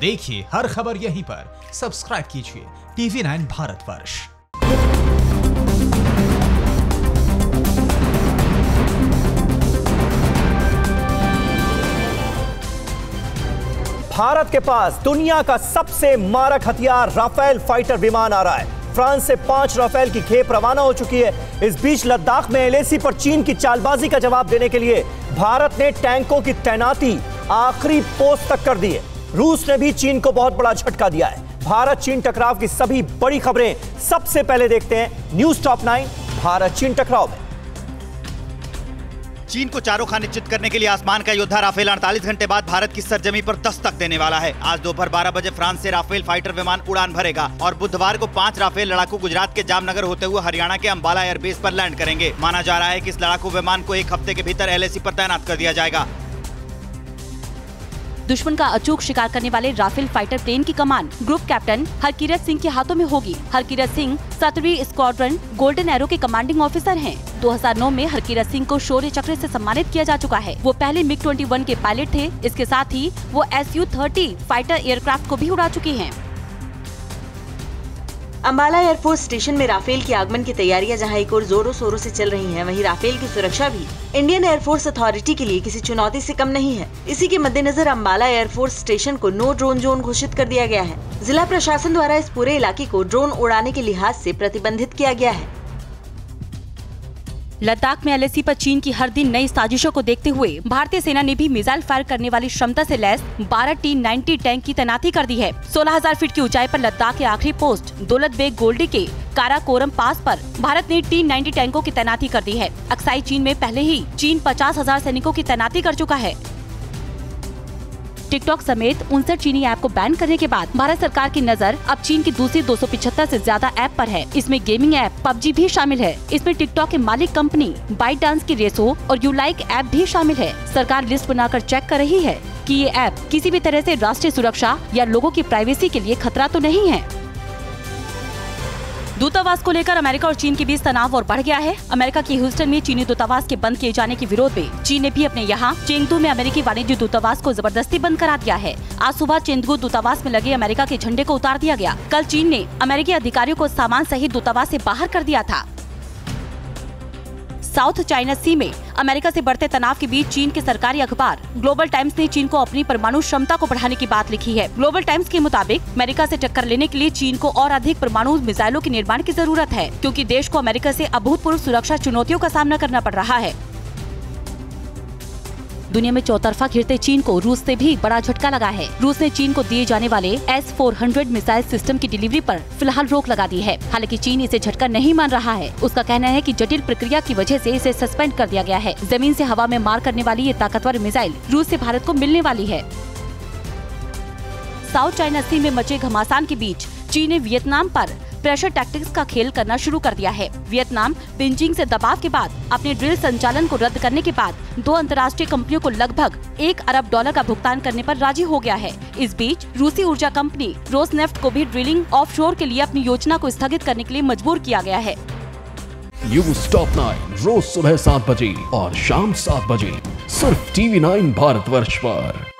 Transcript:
देखिए हर खबर यहीं पर। सब्सक्राइब कीजिए TV9 भारतवर्ष। भारत के पास दुनिया का सबसे मारक हथियार राफेल फाइटर विमान आ रहा है। फ्रांस से 5 राफेल की खेप रवाना हो चुकी है। इस बीच लद्दाख में LAC पर चीन की चालबाजी का जवाब देने के लिए भारत ने टैंकों की तैनाती आखिरी पोस्ट तक कर दी है। रूस ने भी चीन को बहुत बड़ा झटका दिया है। भारत चीन टकराव की सभी बड़ी खबरें सबसे पहले देखते हैं न्यूज टॉप 9 भारत चीन टकराव में। चीन को चारों खाने चित करने के लिए आसमान का योद्धा राफेल 48 घंटे बाद भारत की सरजमी पर दस्तक देने वाला है। आज दोपहर 12 बजे फ्रांस से राफेल फाइटर विमान उड़ान भरेगा और बुधवार को 5 राफेल लड़ाकू गुजरात के जामनगर होते हुए हरियाणा के अंबाला एयरबेस पर लैंड करेंगे। माना जा रहा है कि इस लड़ाकू विमान को 1 हफ्ते के भीतर LAC पर तैनात कर दिया जाएगा। दुश्मन का अचूक शिकार करने वाले राफेल फाइटर प्लेन की कमान ग्रुप कैप्टन हरकिरत सिंह के हाथों में होगी। Harkirat Singh 7वीं squadron golden arrow के कमांडिंग ऑफिसर हैं। 2009 में हरकिरत सिंह को शौर्य चक्र से सम्मानित किया जा चुका है। वो पहले MiG-21 के पायलट थे। इसके साथ ही वो Su-30 फाइटर एयरक्राफ्ट को भी उड़ा चुकी हैं। अंबाला एयरफोर्स स्टेशन में राफेल के आगमन की तैयारियां जहां एक और जोरों शोरों से चल रही हैं, वहीं राफेल की सुरक्षा भी इंडियन एयरफोर्स अथॉरिटी के लिए किसी चुनौती से कम नहीं है। इसी के मद्देनजर अंबाला एयरफोर्स स्टेशन को नो ड्रोन जोन घोषित कर दिया गया है। जिला प्रशासन द्वारा इस पूरे इलाके को ड्रोन उड़ाने के लिहाज से प्रतिबंधित किया गया है। लद्दाख में LAC पर चीन की हर दिन नई साजिशों को देखते हुए भारतीय सेना ने भी मिसाइल फायर करने वाली क्षमता से लैस 12 T-90 टैंक की तैनाती कर दी है। 16,000 फीट की ऊंचाई पर लद्दाख के आखिरी पोस्ट दौलत बेग गोल्डी के काराकोरम पास पर भारत ने T-90 टैंकों की तैनाती कर दी है। अक्साई चीन में पहले ही चीन 50,000 सैनिकों की तैनाती कर चुका है। टिकटॉक समेत 59 चीनी ऐप को बैन करने के बाद भारत सरकार की नजर अब चीन की दूसरी 275 से ज्यादा ऐप पर है। इसमें गेमिंग ऐप PUBG भी शामिल है। इसमें टिकटॉक के मालिक कंपनी ByteDance की रेसो और YouLike ऐप भी शामिल है। सरकार लिस्ट बनाकर चेक कर रही है कि ये ऐप किसी भी तरह से राष्ट्रीय सुरक्षा या लोगों की प्राइवेसी के लिए खतरा तो नहीं है। दूतावास को लेकर अमेरिका और चीन के बीच तनाव और बढ़ गया है। अमेरिका की ह्यूस्टन में चीनी दूतावास के बंद किए जाने के विरोध में चीन ने भी अपने यहाँ चेंगतू में अमेरिकी वाणिज्य दूतावास को जबरदस्ती बंद करा दिया है। आज सुबह चेंगतू दूतावास में लगे अमेरिका के झंडे को उतार दिया गया। कल चीन ने अमेरिकी अधिकारियों को सामान सहित दूतावास से बाहर कर दिया था। साउथ चाइना सी में अमेरिका से बढ़ते तनाव के बीच चीन के सरकारी अखबार ग्लोबल टाइम्स ने चीन को अपनी परमाणु क्षमता को बढ़ाने की बात लिखी है। ग्लोबल टाइम्स के मुताबिक अमेरिका से टक्कर लेने के लिए चीन को और अधिक परमाणु मिसाइलों के निर्माण की जरूरत है, क्योंकि देश को अमेरिका से अभूतपूर्व सुरक्षा चुनौतियों का सामना करना पड़ रहा है। दुनिया में चौतरफा घिरते चीन को रूस से भी बड़ा झटका लगा है। रूस ने चीन को दिए जाने वाले S-400 मिसाइल सिस्टम की डिलीवरी पर फिलहाल रोक लगा दी है। हालांकि चीन इसे झटका नहीं मान रहा है। उसका कहना है कि जटिल प्रक्रिया की वजह से इसे सस्पेंड कर दिया गया है। जमीन से हवा में मार करने वाली ये ताकतवर मिसाइल रूस से भारत को मिलने वाली है। साउथ चाइना सी में मचे घमासान के बीच चीन ने वियतनाम पर प्रेशर टैक्टिक्स का खेल करना शुरू कर दिया है। वियतनाम बीजिंग से दबाव के बाद अपने ड्रिल संचालन को रद्द करने के बाद 2 अंतर्राष्ट्रीय कंपनियों को लगभग $1 अरब का भुगतान करने पर राजी हो गया है। इस बीच रूसी ऊर्जा कंपनी रोसनेफ्ट को भी ड्रिलिंग ऑफशोर के लिए अपनी योजना को स्थगित करने के लिए मजबूर किया गया है। न्यूज टॉप 9 रोज सुबह 7 बजे और शाम 7 बजे सिर्फ TV9 भारतवर्ष पर।